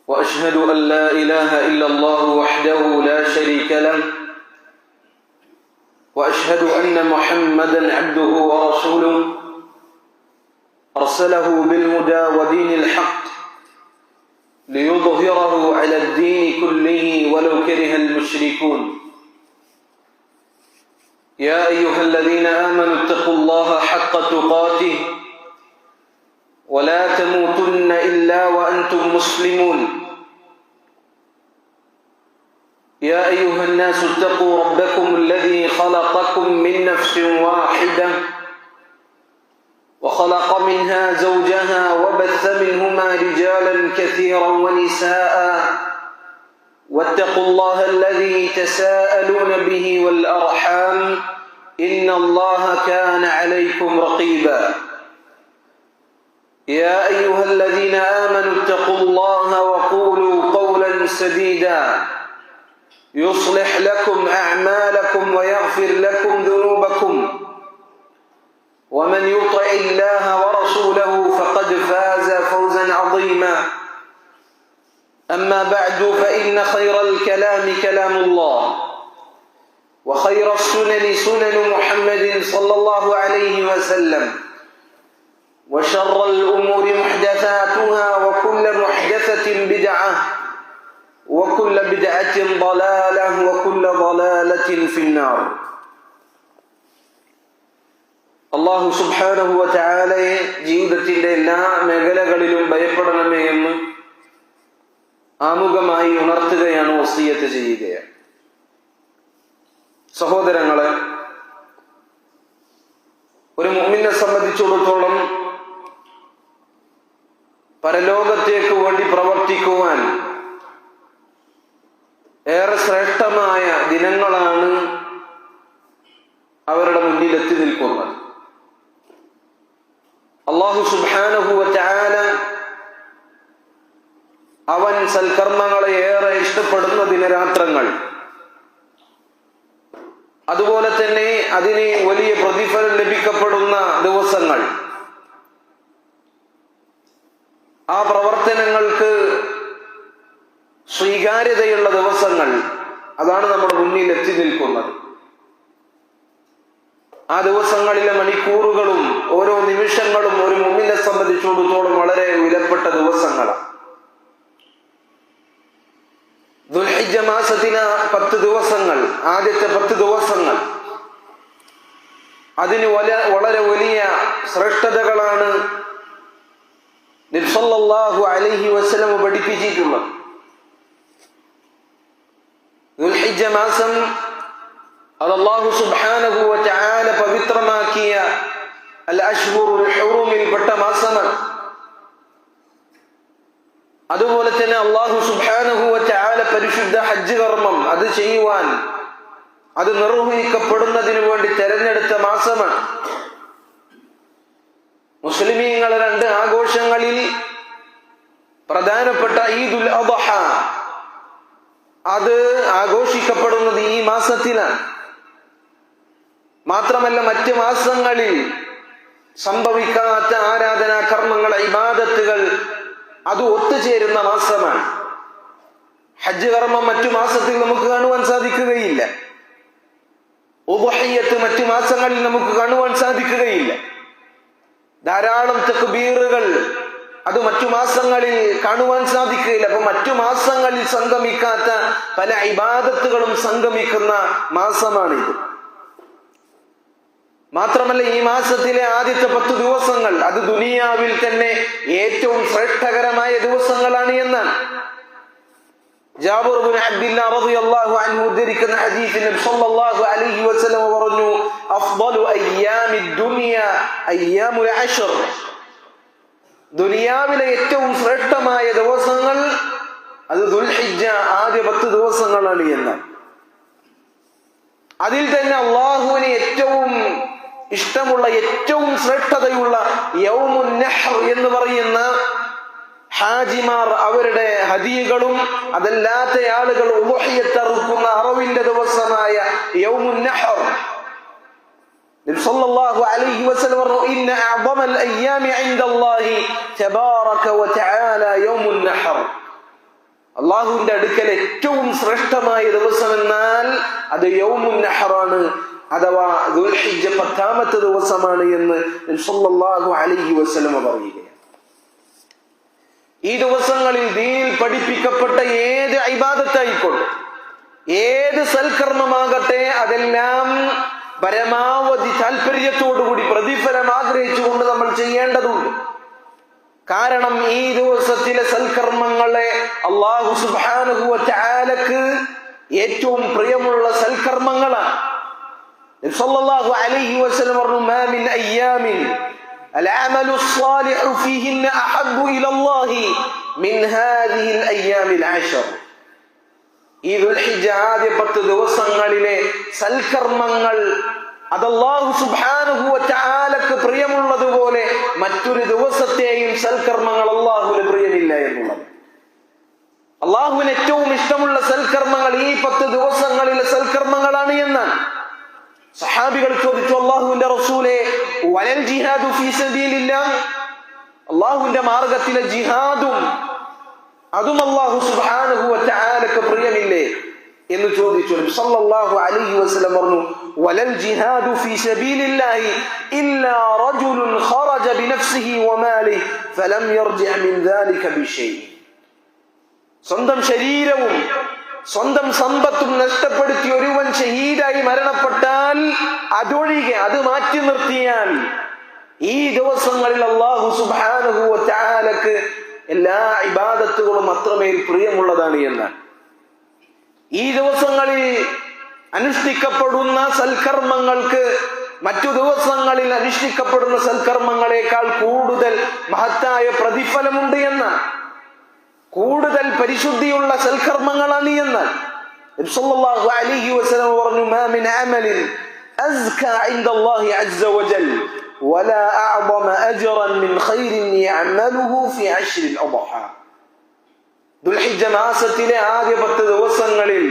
وأشهد أن لا إله إلا الله وحده لا شريك له وأشهد أن محمدا عبده ورسوله أرسله بالهدى ودين الحق ليظهره على الدين كله ولو كره المشركون يا أيها الذين آمنوا اتقوا الله حق تقاته ولا تموتن إلا وأنتم مسلمون يا أيها الناس اتقوا ربكم الذي خلقكم من نفس واحدة وخلق منها زوجها وبث منهما رجالا كثيرا ونساء واتقوا الله الذي تساءلون به والأرحام إن الله كان عليكم رقيبا يا أيها الذين آمنوا اتقوا الله وقولوا قولا سديدا يصلح لكم أعمالكم ويغفر لكم ذنوبكم ومن يطع الله ورسوله فقد فاز فوزا عظيما أما بعد فإن خير الكلام كلام الله وخير السنن سنن محمد صلى الله عليه وسلم وشر الأمور محدثاتها وكل محدثة بدعة وكل بدعة ضلالة وكل ضلالة في النار. അല്ലാഹു സുബ്ഹാനഹു വ തആലയെ ജീവിതത്തിന്റെ എല്ലാ മേഖലകളിലും ഭയപ്പെടണമേ എന്ന് ആമുഖമായി ഉണർത്തുകയാണ്, വസിയത്ത് ചെയ്യുകയാണ്. സഹോദരങ്ങളെ, ഒരു മുഅ്മിനെ സംബന്ധിച്ചിടത്തോളം പരലോകത്തേക്ക് വേണ്ടി പ്രവർത്തിക്കുവാൻ ഏറെ ശ്രേഷ്ഠമായ ദിനങ്ങളാണ് അവരുടെ മുന്നിലെത്തി നിൽക്കുന്നത്. അല്ലാഹു സുബ്ഹാനഹു വ തആല അവൻ സൽക്കർമ്മങ്ങളെ ഏറെ ഇഷ്ടപ്പെടുന്ന ദിനരാത്രങ്ങൾ, അതുപോലെ തന്നെ അതിന് വലിയ പ്രതിഫലം ലഭിക്കപ്പെടുന്ന ദിവസങ്ങൾ, ആ പ്രവർത്തനങ്ങൾക്ക് സ്വീകാര്യതയുള്ള ദിവസങ്ങൾ, അതാണ് നമ്മുടെ മുന്നിൽ എത്തി നിൽക്കുന്നത്. ആ ദിവസങ്ങളിലെ മണിക്കൂറുകളും ഓരോ നിമിഷങ്ങളും ഒരു മുഅ്മിനെ സംബന്ധിച്ചിടത്തോളം വളരെ വിലപ്പെട്ട ദിവസങ്ങളാണ്. ദുൽഹിജ്ജ മാസത്തിന് 10 ദിവസങ്ങൾ, ആദ്യത്തെ 10 ദിവസങ്ങൾ, അതിന് വളരെ വലിയ ശ്രേഷ്ഠതകളാണ് നബി സല്ലല്ലാഹു അലൈഹി വസല്ലം പഠിപ്പിച്ചിട്ടുള്ളത്. ദുൽഹിജ്ജ മാസം അത് അല്ലാഹു സുബ്ഹാനഹു വ തആല പവിത്രമാക്കിയ അൽ അശ്ഹുറുൽ ഹുറൂമിൽ പെട്ട മാസമാണ്. അതുപോലെ തന്നെ അല്ലാഹു സുബ്ഹാനഹു വ തആല പരിശുദ്ധ ഹജ്ജ് കർമ്മം അത് ചെയ്യുവാൻ, അത് നിർവഹിക്കപ്പെടുന്നതിന് വേണ്ടി തെരഞ്ഞെടുത്ത മാസമാണ്. മുസ്ലിമീങ്ങളുടെ 2 ആഘോഷങ്ങളിൽ പ്രധാനപ്പെട്ട ഈദുൽ അദ്ഹ അത് ആഘോഷിക്കപ്പെടുന്നത് ഈ മാസത്തിലാണ്. മാത്രമല്ല മറ്റ് മാസങ്ങളിൽ സംഭവിക്കാത്ത ആരാധനാ കർമ്മങ്ങൾ, ഇബാദത്തുകൾ അത് ഒത്തുചേരുന്ന മാസമാണ്. ഹജ്ജ് കർമ്മം മറ്റു മാസത്തിൽ നമുക്ക് കാണുവാൻ സാധിക്കുകയില്ല. ഉദ്ഹിയ്യത്ത് മറ്റു മാസങ്ങളിൽ നമുക്ക് കാണുവാൻ സാധിക്കുകയില്ല. ധാരാളം തക്ബീറുകൾ അത് മറ്റു മാസങ്ങളിൽ കാണുവാൻ സാധിക്കുകയില്ല. അപ്പൊ മറ്റു മാസങ്ങളിൽ സംഗമിക്കാത്ത പല ഇബാദത്തുകളും സംഗമിക്കുന്ന മാസമാണിത്. മാത്രമല്ല ഈ മാസത്തിലെ ആദ്യത്തെ 10 ദിവസങ്ങൾ അത് ദുനിയാവിൽ തന്നെ ഏറ്റവും ശ്രേഷ്ഠകരമായ ദിവസങ്ങളാണ് എന്നാണ് ജാബിർ ഇബ്നു അബ്ദില്ലാഹ് റളിയല്ലാഹു അൻഹു ഉദ്ധരിക്കുന്ന ഹദീസിൽ നബി സല്ലല്ലാഹു അലൈഹി വസല്ലം പറഞ്ഞു, അഫ്ളലു അയ്യാമിദ് ദുനിയ അയ്യാമുൽ അശ്ർ, ദുനിയാവിലെ ഏറ്റവും ശ്രേഷ്ഠമായ ദിവസങ്ങൾ അത് ദുൽഹിജ്ജ ആദ്യ 10 ദിവസങ്ങളാണ് എന്നാണ്. അതിൽ തന്നെ അള്ളാഹുവിന് ഏറ്റവും ഇഷ്ടമുള്ള, ഏറ്റവും ശ്രേഷ്ഠതയുള്ള യൗമുൻ നഹർ എന്ന് പറയുന്ന ഹാജിമാർ അവരുടെ ഹദിയകളും അതല്ലാത്ത ആളുകൾ ഉളുഹിയ്യത്ത് അറുക്കുന്ന അറവിന്റെ ദിവസമായ യൗമുൻ നഹർ നബി സല്ലല്ലാഹു അലൈഹി വസല്ലം പറഞ്ഞു, ഇന്ന അഅ്ദമൽ അയ്യാമി ഇൻദല്ലാഹി തബാറക വതആല യൗമുൻ നഹർ, അള്ളാഹുവിന്റെ അടുക്കൽ ഏറ്റവും ശ്രേഷ്ഠമായ ദിവസം എന്നാൽ അത് യൗമുൻ നഹറാണ്, അഥവാ ദുൽഹിജ്ജ 10ാമത്തെ ദിവസമാണ് എന്ന് നബി സല്ലല്ലാഹു അലൈഹി വസല്ലം പറയുകയാണ്. ഈ ദിവസങ്ങളിൽ ദീനിൽ പഠിപ്പിക്കപ്പെട്ട ഏത് ഇബാദത്തായിക്കോട്ടെ, ഏത് സൽക്കർമ്മമാകട്ടെ, അതെല്ലാം പരമാവധി താല്പര്യത്തോടുകൂടി പ്രതിഫലം ആഗ്രഹിച്ചുകൊണ്ട് നമ്മൾ ചെയ്യേണ്ടതുണ്ട്. കാരണം ഈ ദിവസത്തിലെ സൽക്കർമ്മങ്ങളെ അല്ലാഹു സുബ്ഹാനഹു വ തആലക്ക് ഏറ്റവും പ്രിയമുള്ള സൽക്കർമ്മങ്ങളാണ്. നബി സല്ലല്ലാഹു അലൈഹി വസല്ലം പറഞ്ഞു, മാ മിൻ അയ്യാമിൻ العمل الصالح فيهن أحب إلى الله من هذه الأيام العشر. ഈ ദുൽഹിജ്ജ ആദ്യ 10 ദിവസങ്ങളിലെ സൽക്കർമ്മങ്ങൾ അത് അല്ലാഹു സുബ്ഹാനഹു വ തആലക്ക് പ്രിയമുള്ളതുപോലെ മറ്റൊരു ദിവസത്തെയും സൽക്കർമ്മങ്ങൾ അല്ലാഹുവിന് പ്രിയമില്ല എന്നുള്ളത്. അല്ലാഹുവിന് ഏറ്റവും ഇഷ്ടമുള്ള സൽക്കർമ്മങ്ങൾ ഈ 10 ദിവസങ്ങളിലെ സൽക്കർമ്മങ്ങളാണ് എന്നാണ്. സഹാബികൾ ചോദിച്ചു, അല്ലാഹുവിന്റെ റസൂലേ, വലൽ ജിഹാദു ഫീ സബീലില്ലാഹ്, അല്ലാഹുവിന്റെ മാർഗത്തിലെ ജിഹാദും അതും അല്ലാഹു സുബ്ഹാനഹു വ തആലക്ക് പ്രിയമില്ലേ എന്ന് ചോദിച്ചു. നബി സല്ലല്ലാഹു അലൈഹി വസല്ലം പറഞ്ഞു, വലൽ ജിഹാദു ഫീ സബീലില്ലാഹി ഇല്ലാ റജുലുൻ ഖറജ ബിനഫ്സിഹി വമാലിഹി ഫലം യർജിഅ മിൻ ദാലിക ബിശൈഇ. സ്വന്തം ശരീരവും സ്വന്തം സമ്പത്തും നഷ്ടപ്പെടുത്തി ഒരുവൻ ഷഹീദായി മരണപ്പെട്ടാൽ അതൊഴികെ, അത് മാറ്റി നിർത്തിയാൽ ഈ ദിവസങ്ങളിൽ അല്ലാഹു സുബ്ഹാനഹു വ തആലക്ക് എല്ലാ ഇബാദത്തുകളും അത്രമേൽ പ്രിയമുള്ളതാണ് എന്നാണ്. ഈ ദിവസങ്ങളിൽ അനുഷ്ഠിക്കപ്പെടുന്ന സൽക്കർമ്മങ്ങൾക്ക് മറ്റു ദിവസങ്ങളിൽ അനുഷ്ഠിക്കപ്പെടുന്ന സൽക്കർമ്മങ്ങളെക്കാൾ കൂടുതൽ മഹത്തായ പ്രതിഫലമുണ്ട് എന്നാണ്. കൂടുതൽ പരിശുദ്ധിയുള്ള സൽക്കർമ്മങ്ങളാണ് എന്നാണ്. നബി സല്ലല്ലാഹു അലൈഹി വസല്ലം പറഞ്ഞു, മാ മിൻ അമലിൻ അസ്കാ ഇൻദല്ലാഹി അസ്സ വജൽ വലാ അഅ്ദമ അജ്റൻ മിൻ ഖൈരിൻ യഅമലുഹു ഫി അശ്രിൽ അദ്ഹ. ദുൽഹിജ്ജ മാസത്തിലെ ആദ്യ 10 ദിവസങ്ങളിൽ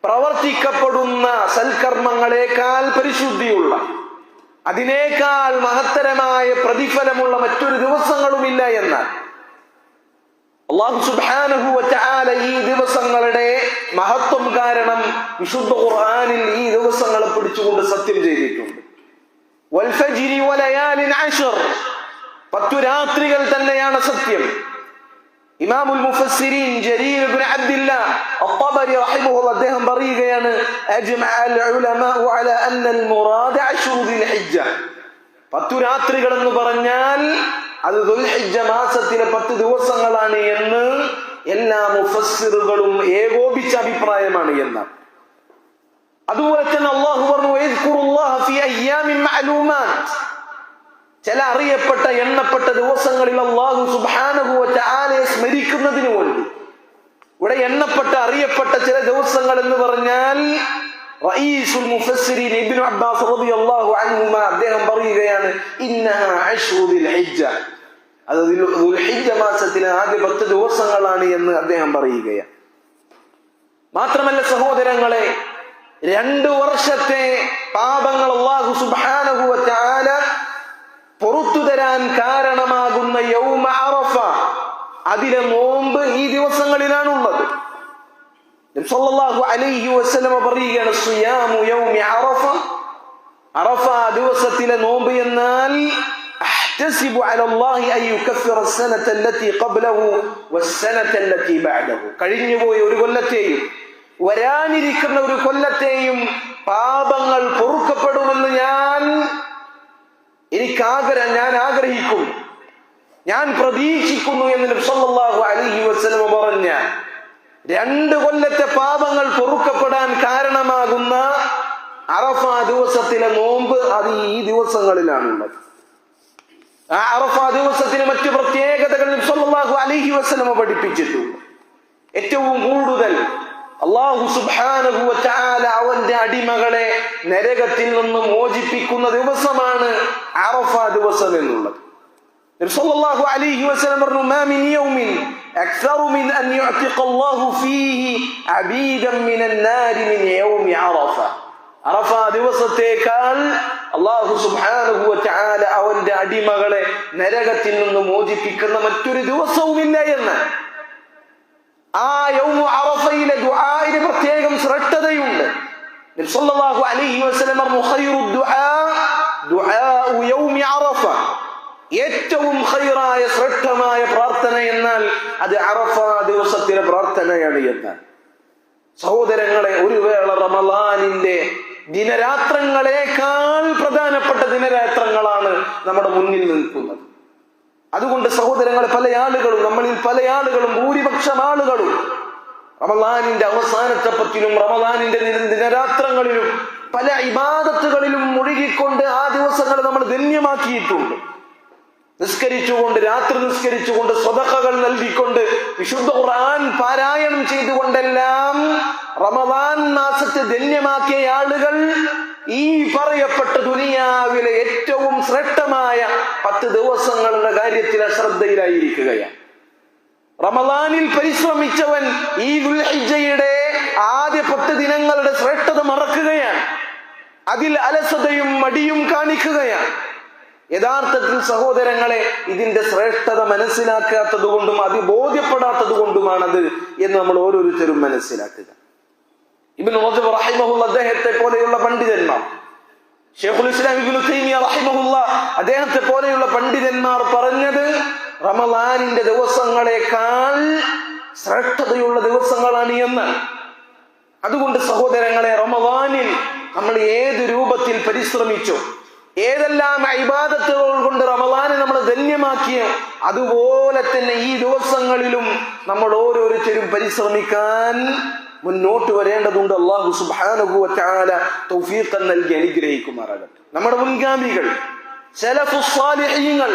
പ്രവർത്തിക്കപ്പെടുന്ന സൽക്കർമ്മങ്ങളെക്കാൾ പരിശുദ്ധിയുള്ള, അതിനേക്കാൾ മഹത്തരമായ പ്രതിഫലമുള്ള മറ്റൊരു ദിവസങ്ങളുമില്ല എന്നാണ്. അല്ലാഹു സുബ്ഹാനഹു വ തആല ഈ ദിവസങ്ങളുടെ മഹത്വം കാരണം വിശുദ്ധ ഖുർആനിൽ ഈ ദിവസങ്ങളെ പിടിച്ചുകൊണ്ട് സത്യം ചെയ്തിട്ടുണ്ട്. വൽ ഫജ്രി വലയാലിൻ അശ്ർ, 10 രാത്രികൾ തന്നെയാണ് സത്യം. ഇമാമുൽ മുഫസ്സിരീൻ ജരീർ ഇബ്നു അബ്ദില്ലാഹ് അത്ബരി റഹിമഹുല്ലാഹ് അദ്ദേഹം പറയുകയാണ്, അജ്മഅൽ ഉലമാഉ അലാ അന്ന അൽ മുറാദ അശ്റു ദിൽഹിജ്ജ. 10 രാത്രികൾ എന്ന് പറഞ്ഞാൽ അത് ദുൽഹിജ്ജ മാസത്തിലെ 10 ദിവസങ്ങളാണ് എന്ന് എല്ലാ മുഫസ്സിറുകളും ഏകോപിച്ച അഭിപ്രായമാണ് എന്നാണ്. അതുപോലെ തന്നെ അല്ലാഹു പറഞ്ഞു, വയദ്കുറുല്ലാഹ ഫീ അയ്യാമിൻ മഅലൂമാത്ത്, ചില അറിയപ്പെട്ട എണ്ണപ്പെട്ട ദിവസങ്ങളിൽ അല്ലാഹു സുബ്ഹാനഹു വ തആലയെ സ്മരിക്കുന്നതിന് വേണ്ടി. ഇവിടെ എണ്ണപ്പെട്ട അറിയപ്പെട്ട ചില ദിവസങ്ങൾ എന്ന് പറഞ്ഞാൽ റഈസുൽ മുഫസ്സിരീൻ ഇബ്നു അബ്ബാസ് റളിയല്ലാഹു അൻഹുമാ അദ്ദേഹം പറയുകയാണ്, ഇന്നഹാ അശ്റു ദിൽഹിജ്ജ, അത് ദുൽഹിജ്ജ മാസത്തിലെ ആദ്യ 10 ദിവസങ്ങളാണ് എന്ന് അദ്ദേഹം പറയുകയാണ്. മാത്രമല്ല സഹോദരങ്ങളെ, 2 വർഷത്തെ പാപങ്ങൾ അല്ലാഹു സുബ്ഹാനഹു വ തആല പുറത്തു തരാൻ കാരണമാകുന്ന യൗമ അറഫ, അതിലെ നോമ്പ് ഈ ദിവസങ്ങളിലാണുള്ളത്. നബി സല്ലല്ലാഹു അലൈഹി വസല്ലം പറയുകയാണ്, സിയാമു യൗമി അറഫ, അറഫ ദിവസത്തിലെ നോമ്പ് എന്നാൽ അഹ്തസിബു അലല്ലാഹി അൻ യുകഫിറ അസ്സനത അല്ലതി ഖബ്ലഹു വസ്സനത അല്ലതി ബഅദഹു, കഴിഞ്ഞുപോയ ഒരു കൊല്ലത്തെയും വരാനിരിക്കുന്ന ഒരു കൊല്ലത്തെയും പാപങ്ങൾ പൊറുക്കപ്പെടുമെന്ന് ഞാൻ ആഗ്രഹിക്കുന്നു, ഞാൻ പ്രതീക്ഷിക്കുന്നു എന്ന് നബി സല്ലല്ലാഹു അലൈഹി വസല്ലം പറഞ്ഞ 2 കൊല്ലത്തെ പാപങ്ങൾ പൊറുക്കപ്പെടാൻ കാരണമാകുന്ന അറഫ ദിവസത്തിലെ നോമ്പ് അത് ഈ ദിവസങ്ങളിലാണുള്ളത്. ആ അറഫ ദിവസത്തിന് മറ്റു പ്രത്യേകതകൾ നബി സല്ലല്ലാഹു അലൈഹി വസല്ലം പഠിപ്പിച്ചിട്ടുണ്ട്. ഏറ്റവും കൂടുതൽ അല്ലാഹു സുബ്ഹാനഹു വ തആല അവന്റെ അടിമകളെ നരകത്തിൽ നിന്ന് മോചിപ്പിക്കുന്ന ദിവസമാണ് അറഫ ദിവസം എന്നുള്ളത്. നബി സല്ലല്ലാഹു അലൈഹി വസല്ലം പറഞ്ഞു, മാ മിൻ യൗമിൻ അക്സറു മിൻ അൻ യുഅതിഖ അല്ലാഹു ഫീഹി അബീദൻ മിനൻ നാരി മിൻ യൗമി അറഫ. അറഫ ദിവസത്തേക്കാൾ അല്ലാഹു സുബ്ഹാനഹു വ തആല അവന്റെ അടിമകളെ നരകത്തിൽ നിന്ന് മോചിപ്പിക്കുന്ന മറ്റൊരു ദിവസവുമില്ല എന്ന്. ആ യൗമു അറഫയിലെ ദുആഇന് പ്രത്യേകം ശ്രേഷ്ഠതയുണ്ട്. നബി സല്ലല്ലാഹു അലൈഹി വസല്ലം പറഞ്ഞു ഖൈറു ദുആഉ യൗമി അറഫ, ഏറ്റവും ഖൈറായ ശ്രേഷ്ഠമായ പ്രാർത്ഥന എന്നാൽ അത് അറഫ ദിവസത്തിലെ പ്രാർത്ഥനയാണ് എന്നാൽ. സഹോദരങ്ങളെ, ഒരു വേള റമളാനിന്റെ ദിനരാത്രങ്ങളെക്കാൾ പ്രധാനപ്പെട്ട ദിനരാത്രങ്ങളാണ് നമ്മുടെ മുന്നിൽ നിൽക്കുന്നത്. അതുകൊണ്ട് സഹോദരങ്ങളെ, നമ്മളിൽ പല ആളുകളും ഭൂരിപക്ഷം ആളുകളും റമളാനിന്റെ അവസാനത്തെ പത്തിലും റമളാനിന്റെ ദിനരാത്രങ്ങളിലും പല ഇബാദത്തുകളിലും മുഴുകിക്കൊണ്ട് ആ ദിവസങ്ങൾ നമ്മൾ ധന്യമാക്കിയിട്ടുണ്ട്. നിസ്കരിച്ചുകൊണ്ട്, രാത്രി നിസ്കരിച്ചുകൊണ്ട്, സ്വതഖകൾ നൽകിക്കൊണ്ട്, വിശുദ്ധ ഖുർആൻ പാരായണം ചെയ്തുകൊണ്ടെല്ലാം റമളാൻ മാസത്തെ ധന്യമാക്കിയ ആളുകൾ ഈ പറയപ്പെട്ട ദുനിയാവിലെ ഏറ്റവും ശ്രേഷ്ഠമായ 10 ദിവസങ്ങളുടെ കാര്യത്തിൽ അശ്രദ്ധയിലായിരിക്കുകയാണ്. റമളാനിൽ പരിശ്രമിച്ചവൻ ഈ ദുൽഹിജ്ജയുടെ ആദ്യ 10 ദിനങ്ങളുടെ ശ്രേഷ്ഠത മറക്കുകയാണ്. അതിൽ അലസതയും മടിയും കാണിക്കുകയാണ്. യഥാർത്ഥത്തിൽ സഹോദരങ്ങളെ, ഇതിന്റെ ശ്രേഷ്ഠത മനസ്സിലാക്കാത്തത് കൊണ്ടും അത് ബോധ്യപ്പെടാത്തത് കൊണ്ടുമാണത് എന്ന് നമ്മൾ ഓരോരുത്തരും മനസ്സിലാക്കുക. ഇബ്നു റജബ് റഹിമഹുല്ലാഹ് അദ്ദേഹത്തെ പോലെയുള്ള പണ്ഡിതന്മാർ, ശൈഖുൽ ഇസ്ലാം ഇബ്നു തൈമിയ്യ റഹിമഹുല്ലാഹ് അദ്ദേഹത്തെ പോലെയുള്ള പണ്ഡിതന്മാർ പറഞ്ഞത് റമളാനിന്റെ ദിവസങ്ങളെക്കാൾ ശ്രേഷ്ഠതയുള്ള ദിവസങ്ങളാണ് എന്ന്. അതുകൊണ്ട് സഹോദരങ്ങളെ, റമളാനിൽ നമ്മൾ ഏത് രൂപത്തിൽ പരിശ്രമിച്ചു, ഏതെല്ലാം ഇബാദത്തുകൾ കൊണ്ട് റമളാനെ നമ്മൾ ധന്യമാക്കിയ, അതുപോലെ തന്നെ ഈ ദിവസങ്ങളിലും നമ്മൾ ഓരോരുത്തരും പരിശ്രമിക്കാൻ മുന്നോട്ട് വരേണ്ടതുണ്ട്. അല്ലാഹു സുബ്ഹാനഹു വ തആല തൗഫീഖ് നൽകി അനുഗ്രഹിക്കുമാറാകട്ടെ. നമ്മുടെ മുൻഗാമികൾ സലഫുസ് സാലിഹീങ്ങൾ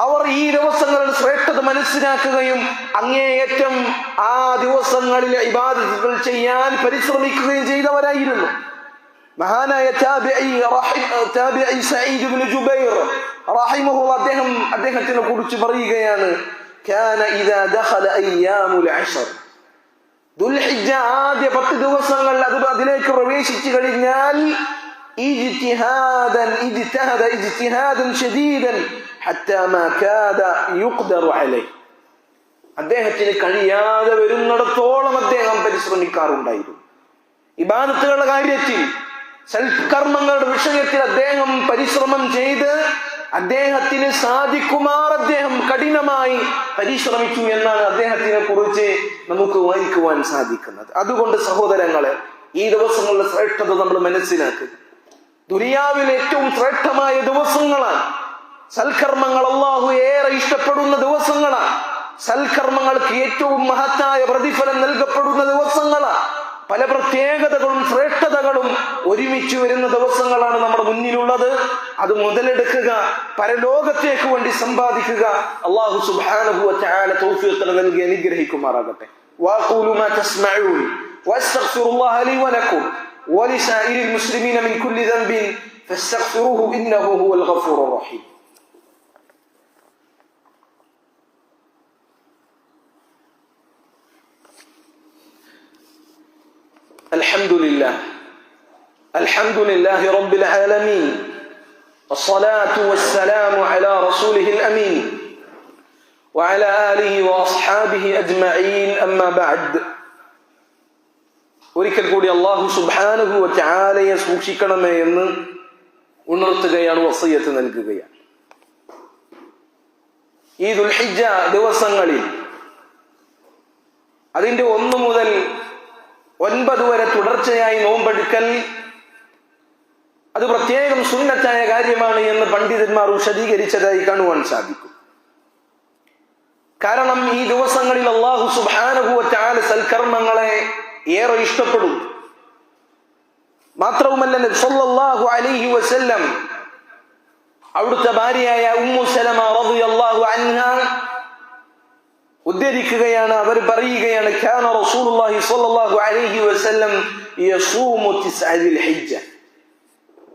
അവർ ഈ ദിവസങ്ങളുടെ ശ്രേഷ്ഠത മനസ്സിലാക്കുകയും അങ്ങേയറ്റം ആ ദിവസങ്ങളിൽ ഇബാദത്തുകൾ ചെയ്യാൻ പരിശ്രമിക്കുകയും ചെയ്തവരായിരുന്നു. മഹാനായ താബിഈ സഈദ് ഇബ്നു ജുബൈർ റഹിമഹുല്ലാഹ് അദ്ദേഹത്തിനെ കുറിച്ച് പറയുകയാണ്, കാന ഇദാ ദഖല അയ്യാമുൽ അശ്ർ, ദുൽഹിജ്ജ ആദ്യ 10 ദിവസങ്ങൾ അതിലേക്ക് പ്രവേശിച്ചു കഴിഞ്ഞാൽ ഇജ്തിഹാദൻ ശദീദൻ ഹത്താ മാ കാദ യുഖ്ദറു അലൈഹി, അദ്ദേഹത്തിന് കഴിയാതെ വരുന്നിടത്തോളം അദ്ദേഹം പരിശ്രമിക്കാറുണ്ടായിരുന്നു. ഇബാദത്തുകളുടെ കാര്യത്തിൽ, സൽക്കർമ്മങ്ങളുടെ വിഷയത്തിൽ അദ്ദേഹം പരിശ്രമം ചെയ്ത് അദ്ദേഹത്തിന് സാധിക്കുമാർ അദ്ദേഹം കഠിനമായി പരിശ്രമിച്ചു എന്നാണ് അദ്ദേഹത്തിനെ കുറിച്ച് നമുക്ക് വായിക്കുവാൻ സാധിക്കുന്നത്. അതുകൊണ്ട് സഹോദരങ്ങളെ, ഈ ദിവസങ്ങളുടെ ശ്രേഷ്ഠത നമ്മൾ മനസ്സിലാക്കുക. ദുനിയാവിൽ ഏറ്റവും ശ്രേഷ്ഠമായ ദിവസങ്ങളാണ്. സൽക്കർമ്മങ്ങൾ അല്ലാഹു ഏറെ ഇഷ്ടപ്പെടുന്ന ദിവസങ്ങളാണ്. സൽക്കർമ്മങ്ങൾക്ക് ഏറ്റവും മഹത്തായ പ്രതിഫലം നൽകപ്പെടുന്ന ദിവസങ്ങളാണ്. പല പ്രത്യേകതകളും ശ്രേഷ്ഠതകളും ഒരുമിച്ച് വരുന്ന ദിവസങ്ങളാണ് നമ്മുടെ മുന്നിലുള്ളത്. അത് മുതലെടുക്കുക, പരലോകത്തേക്ക് വേണ്ടി സമ്പാദിക്കുക. അല്ലാഹു സുബ്ഹാനഹു വ തആല തൗഫീഖ് നൽകി അനുഗ്രഹിക്കുമാറാകട്ടെ. വഖൂലു മാ തസ്മഊൻ വഅസ്തഗ്ഫിറുല്ലാഹ ലി വലക്കും വലിസായിരിൽ മുസ്ലിമീന മിൻ കുല്ലി ദൻബിൻ ഫസ്തഗ്ഫിറുഹു ഇന്നഹു ഹുവൽ ഗഫൂറുർ റഹീം. الحمد لله رب العالمين والصلاة والسلام على رسوله الأمين وعلى آله وأصحابه أجمعين أما بعد. ഒരിക്കൽ കൂടി അല്ലാഹു സുബ്ഹാനഹു വ തആലയെ സൂക്ഷിക്കണമേ എന്ന് ഉണർത്തുകയാണ്, വസിയത്ത് നൽകുകയാണ്. ഈ ദുൽഹിജ്ജ ദിവസങ്ങളിൽ അതിന്റെ 1 മുതൽ 9 വരെ തുടർച്ചയായി നോമ്പെടുക്കൽ അത് പ്രത്യേകം സുന്നത്തായ കാര്യമാണ് എന്ന് പണ്ഡിതന്മാർ വിശദീകരിച്ചതായി കാണുവാൻ സാധിക്കും. കാരണം ഈ ദിവസങ്ങളിൽ അല്ലാഹു സുബ്ഹാനഹു വ തആല സൽക്കർമ്മങ്ങളെ ഏറെ ഇഷ്ടപ്പെടും. മാത്രവുമല്ല, നബി സല്ലല്ലാഹു അലൈഹി വസല്ലം അവിടുത്തെ ഭാര്യയായ ഉമ്മു സലമ റളിയല്ലാഹു അൻഹ ഉദ്ധരിക്കുകയാണ്, അവർ പറയുകയാണ്, കാന റസൂലുള്ളാഹി സ്വല്ലല്ലാഹു അലൈഹി വസല്ലം യസൂമു തിസ്അൽ ഹിജ്ജ,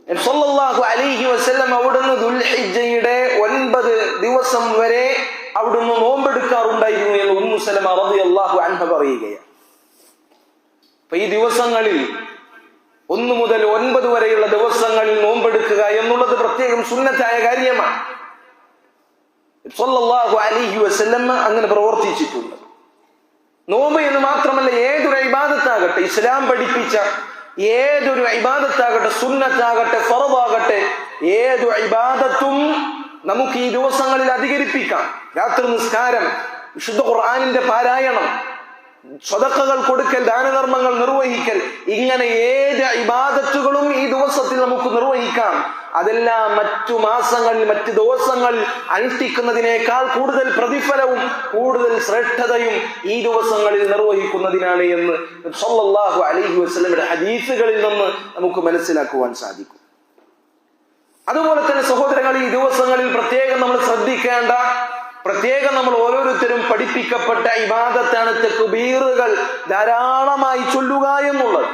നബി സ്വല്ലല്ലാഹു അലൈഹി വസല്ലം അവിടുന്ന് ദുൽഹിജ്ജയുടെ 9 ദിവസം വരെ അവിടുന്ന് നോമ്പെടുക്കാറുണ്ടായിരുന്നു എന്ന് ഉമ്മു സലമ റളിയല്ലാഹു അൻഹ പറയുകയാണ്. അപ്പൊ ഈ ദിവസങ്ങളിൽ 1 മുതൽ 9 വരെയുള്ള ദിവസങ്ങളിൽ നോമ്പെടുക്കുക എന്നുള്ളത് പ്രത്യേകം സുന്നത്തായ കാര്യമാണ്. സല്ലല്ലാഹു അലൈഹി വസല്ലം അങ്ങനെ പ്രവർത്തിച്ചിട്ടുണ്ട്. നോമ്പ് എന്ന് മാത്രമല്ല, ഏതൊരു ഇബാദത്താകട്ടെ, ഇസ്ലാം പഠിപ്പിച്ച ഏതൊരു ഇബാദത്താകട്ടെ, സുന്നത്താകട്ടെ, ഫർദാകട്ടെ, ഏതു ഇബാദത്തും നമുക്ക് ഈ ദിവസങ്ങളിൽ അധികരിപ്പിക്കാം. രാത്രി നിസ്കാരം, വിശുദ്ധ ഖുർആനിന്റെ പാരായണം, സ്വതക്കകൾ കൊടുക്കൽ, ദാനധർമ്മങ്ങൾ നിർവഹിക്കൽ, ഇങ്ങനെ ഏത് ഇബാദത്തുകളും ഈ ദിവസത്തിൽ നമുക്ക് നിർവഹിക്കാം. അതെല്ലാം മറ്റു മാസങ്ങളിൽ, മറ്റു ദിവസങ്ങളിൽ അനുഷ്ഠിക്കുന്നതിനേക്കാൾ കൂടുതൽ പ്രതിഫലവും കൂടുതൽ ശ്രേഷ്ഠതയും ഈ ദിവസങ്ങളിൽ നിർവഹിക്കുന്നതിനാണ് എന്ന് സല്ലല്ലാഹു അലൈഹി വസല്ലമയുടെ ഹദീസുകളിൽ നിന്ന് നമുക്ക് മനസ്സിലാക്കുവാൻ സാധിക്കും. അതുപോലെ തന്നെ സഹോദരങ്ങൾ, ഈ ദിവസങ്ങളിൽ പ്രത്യേകം നമ്മൾ ശ്രദ്ധിക്കേണ്ട, പ്രത്യേകം നമ്മൾ ഓരോരുത്തരും പഠിപ്പിക്കപ്പെട്ട ഇബാദത്താണ് തക്ബീറുകൾ ധാരാളമായി ചൊല്ലുക എന്നുള്ളത്.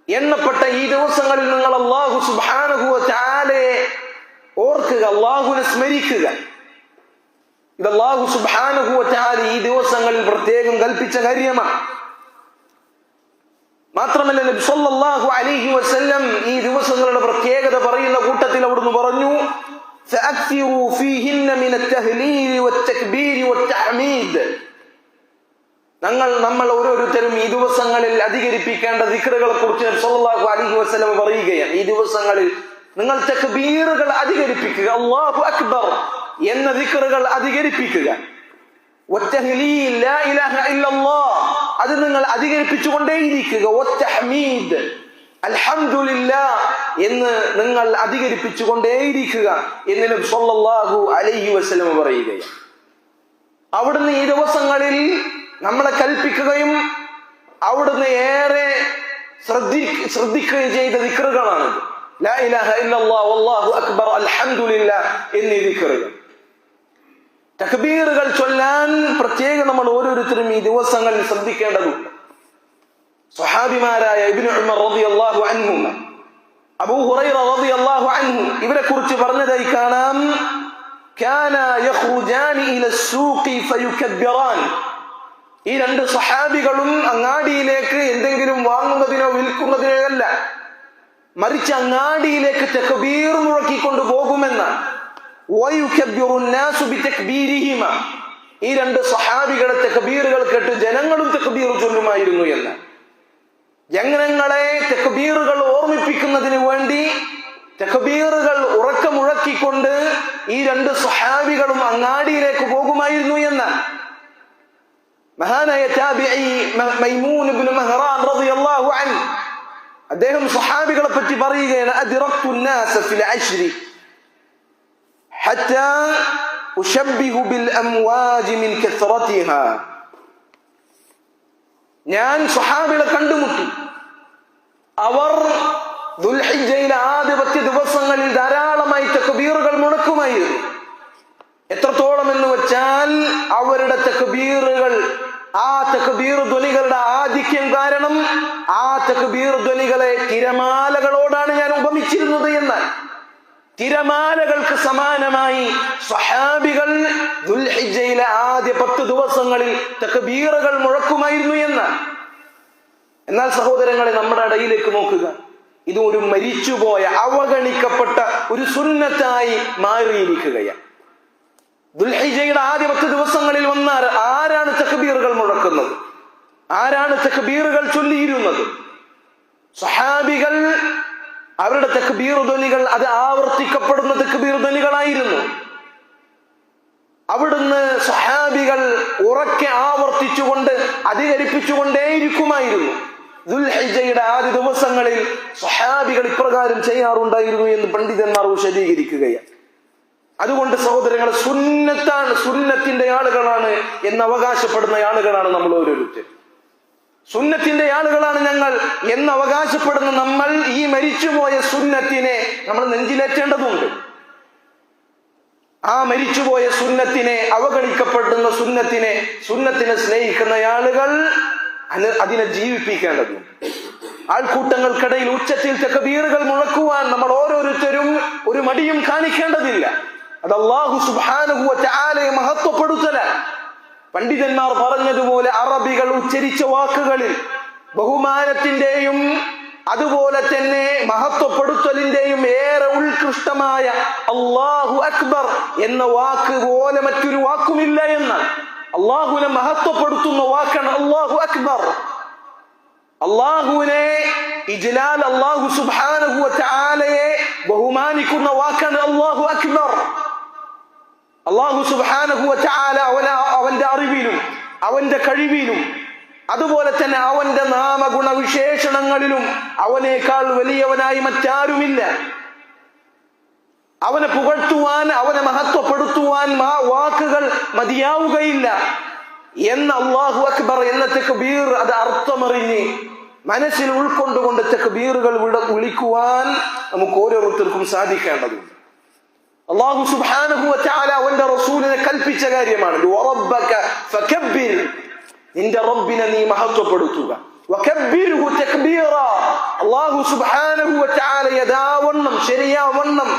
എണ്ണപ്പെട്ട ഈ ദിവസങ്ങളിൽ നിങ്ങൾ അല്ലാഹു സുബ്ഹാനഹു വ തആലയെ ഓർക്കുക, അല്ലാഹുവിനെ സ്മരിക്കുക. ഇത് അല്ലാഹു സുബ്ഹാനഹു വ തആല ഈ ദിവസങ്ങളിൽ പ്രത്യേകം കൽപ്പിച്ച കാര്യമാണ്. മാത്രമല്ല, നബി സല്ലല്ലാഹു അലൈഹി വസല്ലം ഈ ദിവസങ്ങളുടെ പ്രത്യേകത പറയുന്ന കൂട്ടത്തിൽ അവിടുന്ന് പറഞ്ഞു, ഫഅക്സിറു ഫീഹിന്ന മിന തഹ്ലീൽ വത്തക്ബീർ വത്തഹ്മീദ്. നമ്മൾ ഓരോരുത്തരും ഈ ദിവസങ്ങളിൽ അധികരിപ്പിക്കേണ്ട ദിക്റുകളെ കുറിച്ച് നബി സല്ലല്ലാഹു അലൈഹി വസല്ലം പറയുകയാണ്. ഈ ദിവസങ്ങളിൽ നിങ്ങൾ തക്ബീറുകൾ അധികരിപ്പിക്കുക, അല്ലാഹു അക്ബർ എന്ന ദിക്റുകൾ അധികരിപ്പിക്കുക. വത്തഹ്ലീൽ, ലാ ഇലാഹ ഇല്ലല്ലാഹ്, അത് നിങ്ങൾ അധികരിപ്പിച്ചുകൊണ്ടേയിരിക്കുക. വത്തഹ്മീദ്, അൽഹംദുലില്ലാഹ് എന്ന് നിങ്ങൾ അധികരിപ്പിച്ചുകൊണ്ടേയിരിക്കുക എന്ന് നബി സല്ലല്ലാഹു അലൈഹി വസല്ലം പറയുകയാണ്. അവിടുന്ന് ഈ ദിവസങ്ങളിൽ നമ്മളെ കൽപ്പിക്കുകയും അവിടുന്ന് ഏറെ ശ്രദ്ധിക്കുകയും ചെയ്ത ദിക്റുകളാണ് ലാ ഇലാഹ ഇല്ലല്ലാഹ്, വല്ലാഹു അക്ബർ, അൽഹംദുലില്ലാഹ് എന്നീ ദിക്റുകൾ. തക്ബീറുകൾ ചൊല്ലാൻ പ്രത്യേകം നമ്മൾ ഓരോരുത്തരും ഈ ദിവസങ്ങളിൽ ശ്രദ്ധിക്കേണ്ടതുണ്ട്. സ്വഹാബിമാരായ ഇബ്നു ഉമർ റളിയല്ലാഹു അൻഹു, അബൂ ഹുറൈറ റളിയല്ലാഹു അൻഹു ഇവരെ കുറിച്ച് പറഞ്ഞതായി കാണാം, കാന യഖ്റുജാനി ഇല സൂഖി ഫയുകബ്ബിറാൻ. ഈ രണ്ട് സ്വഹാബികളും അങ്ങാടിയിലേക്ക് എന്തെങ്കിലും വാങ്ങുന്നതിനോ വിൽക്കുന്നതിനോ അല്ല, മറിച്ച് അങ്ങാടിയിലേക്ക് തക്ബീർ മുഴക്കിക്കൊണ്ട് പോകുമെന്നാണ്. ഈ രണ്ട് സ്വഹാബികളെ തക്ബീറുകൾ കേട്ട് ജനങ്ങളും തക്ബീർ ചൊല്ലുമായിരുന്നു എന്ന്. ജനങ്ങളെ തക്ബീറുകൾ ഓർമ്മിപ്പിക്കുന്നതിന് വേണ്ടി തക്ബീറുകൾ ഉറക്കമുഴക്കിക്കൊണ്ട് ഈ രണ്ട് സ്വഹാബികളും അങ്ങാടിയിലേക്ക് പോകുമായിരുന്നു എന്ന്. മഹാനായ താബിഈ മൈമൂൻ ഇബ്നു മഹ്റാൻ റളിയല്ലാഹു അൻഹു അദ്ദേഹം സ്വഹാബികളെ പറ്റി പറയുകയാണ്, അദ്റക്തു الناس في العشر حتى أشبه بالأمواج من كثرتها. ഞാൻ സ്വഹാബികളെ കണ്ടുമുട്ടി. അവർ ദുൽഹിജ്ജയിലെ ആദ്യ 10 ദിവസങ്ങളിൽ ധാരാളമായി തക്ബീറുകൾ മുഴക്കുമായിരുന്നു. എത്രത്തോളം എന്ന് വെച്ചാൽ അവരുടെ തക്ബീറുകൾ, ആ തക്ബീർ ധ്വനികളുടെ ആധിക്യം കാരണം ആ തക്ബീർ ധ്വനികളെ തിരമാലകളോടാണ് ഞാൻ ഉപമിച്ചിരുന്നത് എന്നാൽ തിരമാലകൾക്ക് സമാനമായി സ്വഹാബികൾ ദുൽഹിജ്ജയിലെ ആദ്യ 10 ദിവസങ്ങളിൽ തക്ബീറുകൾ മുഴക്കുമായിരുന്നു എന്നാണ്. എന്നാൽ സഹോദരങ്ങളെ, നമ്മുടെ ഇടയിലേക്ക് നോക്കുക, ഇത് ഒരു മരിച്ചുപോയ അവഗണിക്കപ്പെട്ട ഒരു സുന്നത്തായി മാറിയിരിക്കുകയാണ്. ദുൽഹിജ്ജയുടെ ആദ്യ 10 ദിവസങ്ങളിൽ വന്നാൽ ആരാണ് തക്ബീറുകൾ മുഴക്കുന്നത്? ആരാണ് തക്ബീറുകൾ ചൊല്ലിയിരുന്നത്? സ്വഹാബികൾ. അവരുടെ തക്ബീർ ധ്വനികൾ അത് ആവർത്തിക്കപ്പെടുന്ന തക്ബീർ ധ്വനികളായിരുന്നു. അവിടുന്ന് സ്വഹാബികൾ ഉറക്കെ ആവർത്തിച്ചുകൊണ്ട് അധികരിപ്പിച്ചുകൊണ്ടേയിരിക്കുമായിരുന്നു. ദുൽഹിജ്ജയുടെ ആദ്യ ദിവസങ്ങളിൽ സ്വഹാബികൾ ഇപ്രകാരം ചെയ്യാറുണ്ടായിരുന്നു എന്ന് പണ്ഡിതന്മാർ വിശദീകരിക്കുകയാണ്. അതുകൊണ്ട് സഹോദരങ്ങളെ, സുന്നത്താണ്, സുന്നത്തിന്റെ ആളുകളാണ് എന്ന് അവകാശപ്പെടുന്ന ആളുകളാണ് നമ്മൾ ഓരോരുത്തരും. സുന്നത്തിന്റെ ആളുകളാണ് ഞങ്ങൾ എന്ന് അവകാശപ്പെടുന്ന നമ്മൾ ഈ മരിച്ചുപോയ സുന്നത്തിനെ നമ്മൾ നെഞ്ചിലേറ്റേണ്ടതുണ്ട്. ആ മരിച്ചുപോയ സുന്നത്തിനെ, അവഗണിക്കപ്പെടുന്ന സുന്നത്തിനെ സ്നേഹിക്കുന്ന ആളുകൾ അതിനെ ജീവിപ്പിക്കേണ്ടതുണ്ട്. ആൾക്കൂട്ടങ്ങൾക്കിടയിൽ ഉച്ചത്തിൽ തക്ബീറുകൾ മുഴക്കുവാൻ നമ്മൾ ഓരോരുത്തരും ഒരു മടിയും കാണിക്കേണ്ടതില്ല. അത് അല്ലാഹു സുബ്ഹാനഹു വ തആലയെ മഹത്വപ്പെടുത്തലാണ്. പണ്ഡിതന്മാർ പറഞ്ഞതുപോലെ അറബികൾ ഉച്ചരിച്ച വാക്കുകളിൽ ബഹുമാനത്തിന്റെയും അതുപോലെ തന്നെ മഹത്വപ്പെടുത്തലിന്റെയും ഏറെ ഉത്കൃഷ്ടമായ അല്ലാഹു അക്ബർ എന്ന വാക്ക് പോലെ മറ്റൊരു വാക്കുമില്ല എന്നാണ്. അള്ളാഹുവിനെ മഹത്വപ്പെടുത്തുന്ന വാക്കാണ് അല്ലാഹു അക്ബർ. അള്ളാഹുവിനെ ഇജ്ലാൽ, അല്ലാഹു സുബ്ഹാനഹു വ തആലയെ ബഹുമാനിക്കുന്ന വാക്കാണ് അല്ലാഹു അക്ബർ. അല്ലാഹു സുബ്ഹാനഹു വ തആല അവന്റെ അറിവിലും അവന്റെ കഴിവിലും അതുപോലെ തന്നെ അവന്റെ നാമഗുണ വിശേഷണങ്ങളിലും അവനേക്കാൾ വലിയവനായി മറ്റാരുമില്ല. അവനെ പുകഴ്ത്തുവാൻ, അവനെ മഹത്വപ്പെടുത്തുവാൻ വാക്കുകൾ മതിയാവുകയില്ല എന്ന് അല്ലാഹു അക്ബർ എന്ന തക്ബീർ അത് അർത്ഥമറിഞ്ഞ് മനസ്സിൽ ഉൾക്കൊണ്ടുകൊണ്ട് തക്ബീറുകൾ വിളിക്കുവാൻ നമുക്ക് ഓരോരുത്തർക്കും സാധിക്കേണ്ടതുണ്ട്. അല്ലാഹു സുബ്ഹാനഹു വ തആല അവന്റെ റസൂലിനെ കൽപ്പിച്ച കാര്യമാണ്. വറബ്ബക ഫകബ്ബിർ, നിന്റെ റബ്ബിനെ നീ മഹത്വപ്പെടുത്തുക. വകബ്ബിർഹു തക്ബീറ, അല്ലാഹു സുബ്ഹാനഹു വ തആല യഥാവണ്ണം ശരിയാവണ്ണം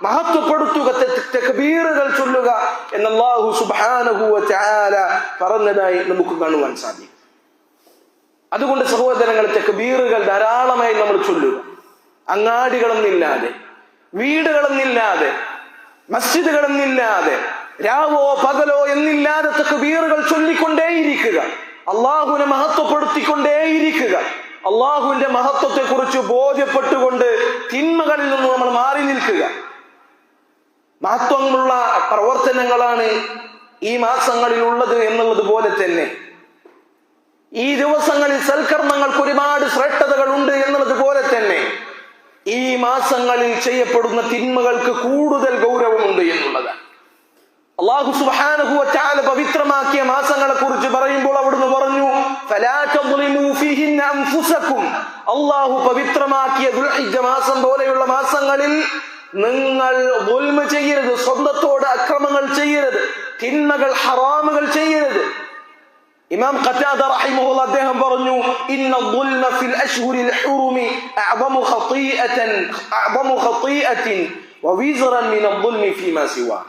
മഹത്വപ്പെടുത്തുക, തക്ബീറുകൾ ചൊല്ലുക എന്ന് അല്ലാഹു സുബ്ഹാനഹു വ തആല പറഞ്ഞതായി നമുക്ക് കാണുവാൻ സാധിക്കും. അതുകൊണ്ട് സഹോദരങ്ങൾ, തക്ബീറുകൾ ധാരാളമായി നമ്മൾ ചൊല്ലുക. അങ്ങാടികളൊന്നില്ലാതെ, വീടുകളൊന്നില്ലാതെ, മസ്ജിദുകളൊന്നില്ലാതെ, രാവോ പകലോ എന്നില്ലാതെ തക്ബീറുകൾ ചൊല്ലിക്കൊണ്ടേയിരിക്കുക. അള്ളാഹുവിനെ മഹത്വപ്പെടുത്തിക്കൊണ്ടേയിരിക്കുക. അള്ളാഹുവിന്റെ മഹത്വത്തെ കുറിച്ച് ബോധ്യപ്പെട്ടുകൊണ്ട് തിന്മകളിൽ നിന്ന് നമ്മൾ മാറി നിൽക്കുക. മഹത്വമുള്ള പ്രവർത്തനങ്ങളാണ് ഈ മാസങ്ങളിൽ ഉള്ളത് എന്നുള്ളത് പോലെ തന്നെ ഈ ദിവസങ്ങളിൽ സൽക്കർമ്മങ്ങൾക്ക് ഒരുപാട് ശ്രേഷ്ഠതകൾ ഉണ്ട് എന്നുള്ളത് പോലെ തന്നെ ഈ മാസങ്ങളിൽ ചെയ്യപ്പെടുന്ന തിന്മകൾക്ക് കൂടുതൽ ഗൗരവമുണ്ട് എന്നുള്ളതാണ്. അല്ലാഹു സുബ്ഹാനഹു വ തആല പവിത്രമാക്കിയ മാസങ്ങളെ കുറിച്ച് പറയുമ്പോൾ അവിടുന്ന് പറഞ്ഞു, ഫലാ തദ്ലിമൂ ഫീഹിന്ന അൻഫുസകും, അല്ലാഹു പവിത്രമാക്കിയ ദുൽഹിജ്ജ മാസം പോലെയുള്ള മാസങ്ങളിൽ നിങ്ങൾ ദുൽമ ചെയ്യരുത്, സ്വന്തത്തോട് അക്രമങ്ങൾ ചെയ്യരുത്, തിന്മകൾ ഹറാമുകൾ ചെയ്യരുത്. ഇമാം ഖതാദ റഹിമഹുല്ലാഹ് അദ്ദേഹം പറഞ്ഞു, ഇന്ന ദുൽമ ഫിൽ അശ്ഹുരിൽ ഹുറുമി അഅ്ദമു ഖതീഅത്തിൻ വവിസ്റൻ മിന ദുൽമി ഫീമാ സിവാഹ.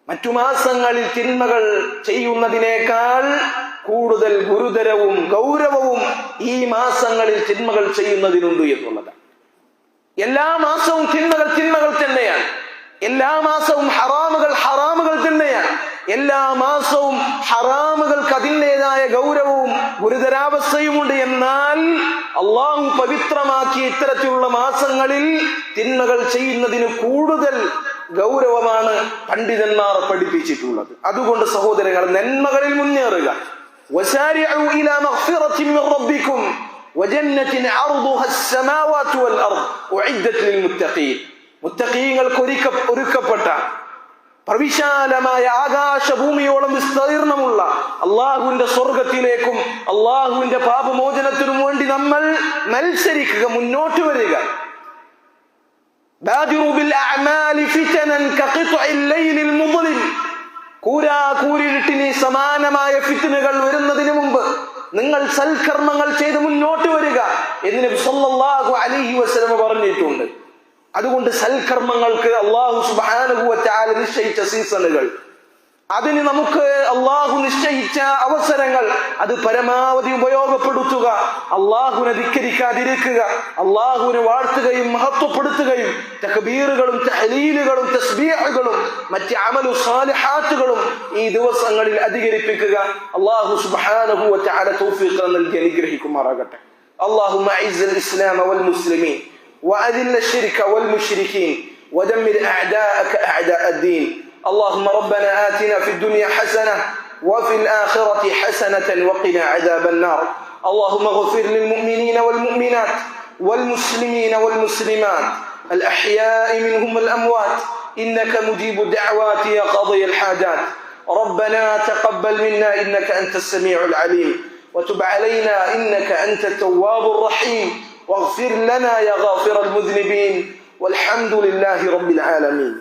മറ്റു മാസങ്ങളിൽ തിന്മകൾ ചെയ്യുന്നതിനേക്കാൾ കൂടുതൽ ഗുരുതരവും ഗൗരവവും ഈ മാസങ്ങളിൽ തിന്മകൾ ചെയ്യുന്നതിനുണ്ട് എന്നുള്ളതാണ്. എല്ലാ മാസവും തിന്മകൾ തന്നെയാണ്. എല്ലാ മാസവും ഹറാമുകൾ തന്നെയാണ്. എല്ലാ മാസവും ഹറാമുകൾക്ക് അതിൻ്റെതായ ഗൗരവവും ഗുരുതരാവസ്ഥയുമുണ്ട്. എന്നാൽ അള്ളാഹു പവിത്രമാക്കിയ ഇത്തരത്തിലുള്ള മാസങ്ങളിൽ തിന്മകൾ ചെയ്യുന്നതിന് കൂടുതൽ ഗൗരവമാണ് പണ്ഡിതന്മാർ പഠിപ്പിച്ചിട്ടുള്ളത്. അതുകൊണ്ട് സഹോദരങ്ങൾ, നന്മകളിൽ മുന്നേറുക. വസാരിഉ ഇലാ മഗ്ഫിറത്തിൻ മിർ റബ്ബിക്കും വജന്നത്തിൻ അർദുഹാ അസ്സമാവാതു വൽ അർദ് ഉഇദ്ദത് ലിൽ മുത്തഖീൻ. മുത്തഖീങ്ങൾക്ക് ഒരുക്കപ്പെട്ട പ്രവിശാലമായ ആകാശഭൂമിയോളം വിസ്തീർണമുള്ള അള്ളാഹുവിന്റെ സ്വർഗത്തിലേക്കും അള്ളാഹുവിന്റെ പാപമോചനത്തിനും വേണ്ടി നമ്മൾ മത്സരിക്കുക, മുന്നോട്ട് വരിക. കൂരിരുട്ടിന് സമാനമായ ഫിത്നകൾ വരുന്നതിന് മുമ്പ് നിങ്ങൾ സൽക്കർമ്മങ്ങൾ ചെയ്ത് മുന്നോട്ട് വരിക എന്ന് നബി സല്ലല്ലാഹു അലൈഹി വസല്ലം പറഞ്ഞിട്ടുണ്ട്. അതുകൊണ്ട് സൽക്കർമ്മങ്ങൾക്ക് അല്ലാഹു സുബ്ഹാനഹു വ തആല നിശ്ചയിച്ച സീസണുകൾ, അതിന് നമുക്ക് അള്ളാഹു നിശ്ചയിച്ച അവസരങ്ങൾ അത് പരമാവധി ഉപയോഗപ്പെടുത്തുക. അള്ളാഹുവിനെ ധിക്കരിക്കാതിരിക്കുക. അള്ളാഹുവിനെ വാഴ്ത്തുകയും മഹത്വപ്പെടുത്തുകയും തക്ബീറുകളും തഹ്ലീലുകളും തസ്ബീഹുകളും മറ്റ് അമലു സാലിഹാത്തുകളും ഈ ദിവസങ്ങളിൽ അധികരിപ്പിക്കുക. അള്ളാഹു സുബ്ഹാനഹു വ തആല തൗഫീഖ് നൽകി അനുഗ്രഹിക്കുമാറാകട്ടെ. اللهم أعز الإسلام والمسلمين وأذل الشرك والمشركين ودمر أعداءك أعداء الدين. اللهم ربنا آتنا في الدنيا حسنة وفي الآخرة حسنة وقنا عذاب النار. اللهم اغفر للمؤمنين والمؤمنات والمسلمين والمسلمات الأحياء منهم والأموات إنك مجيب الدعوات يا قاضي الحاجات. ربنا تقبل منا إنك أنت السميع العليم وتب علينا إنك أنت التواب الرحيم واغفر لنا يا غافر المذنبين والحمد لله رب العالمين.